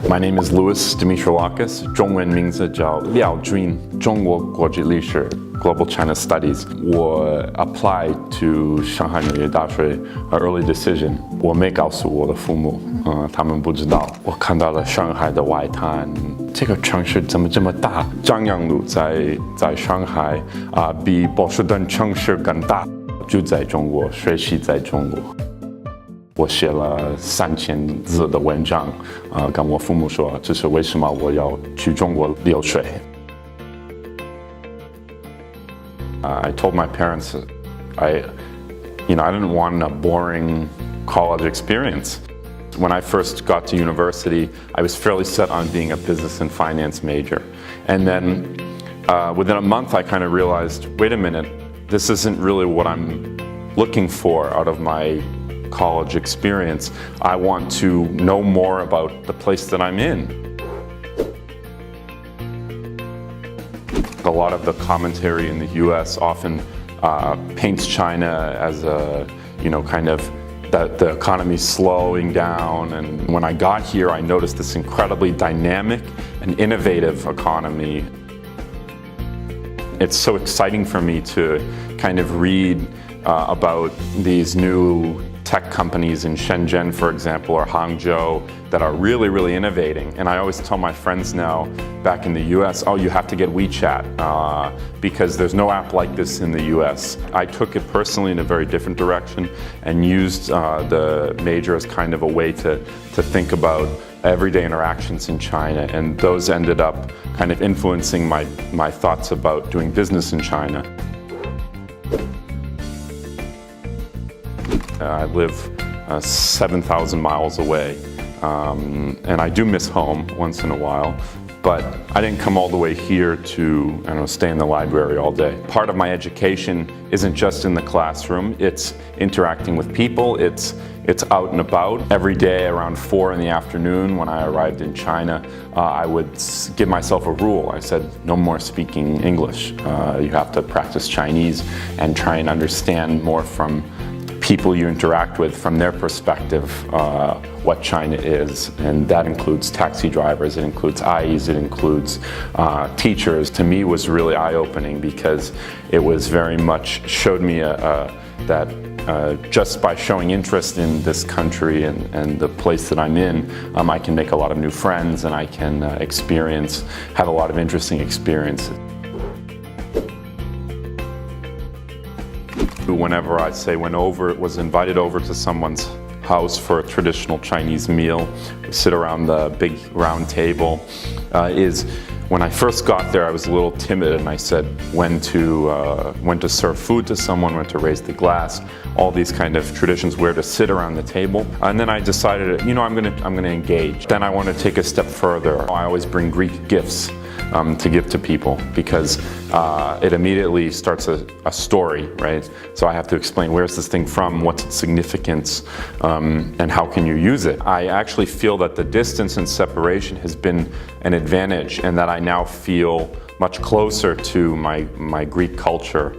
My name is Louis Dimitrolakis, 中文名字叫廖军，中国国际历史 Global China Studies. 我 applied to 上海纽约大学 early decision. 我没告诉我的父母，他们不知道。我看到了上海的外滩，这个城市怎么这么大？张杨路在上海比波士顿城市更大。住在中国，学习在中国。我写了3000字的文章，跟我父母说，这是为什么我要去中国留学。I told my parents, I didn't want a boring college experience. When I first got to university, I was fairly set on being a business and finance major. And then within a month, I kind of realized, wait a minute, this isn't really what I'm looking for out of my college experience. I want to know more about the place that I'm in. A lot of the commentary in the US often paints China as a, kind of that the economy's slowing down. And when I got here, I noticed this incredibly dynamic and innovative economy. It's so exciting for me to kind of read about these new tech companies in Shenzhen, for example, or Hangzhou that are really, really innovating. And I always tell my friends now back in the US, oh, you have to get WeChat because there's no app like this in the US. I took it personally in a very different direction and used the major as kind of a way to think about everyday interactions in China, and those ended up kind of influencing my thoughts about doing business in China. I live 7,000 miles away, and I do miss home once in a while, but I didn't come all the way here to stay in the library all day. Part of my education isn't just in the classroom, it's interacting with people, it's out and about. Every day around 4 in the afternoon when I arrived in China, I would give myself a rule. I said, no more speaking English. You have to practice Chinese and try and understand more from people you interact with from their perspective what China is, and that includes taxi drivers, it includes AIs, it includes teachers. To me, it was really eye-opening because it was very much showed me that just by showing interest in this country and the place that I'm in, I can make a lot of new friends and I can have a lot of interesting experiences. Whenever I was invited over to someone's house for a traditional Chinese meal, we sit around the big round table, when I first got there, I was a little timid and I said when to serve food to someone, when to raise the glass, all these kind of traditions, where to sit around the table. And then I decided, I'm gonna engage. Then I want to take a step further. I always bring Greek gifts to give to people because it immediately starts a story, right? So I have to explain, where's this thing from, what's its significance, and how can you use it? I actually feel that the distance and separation has been an advantage and that I now feel much closer to my Greek culture.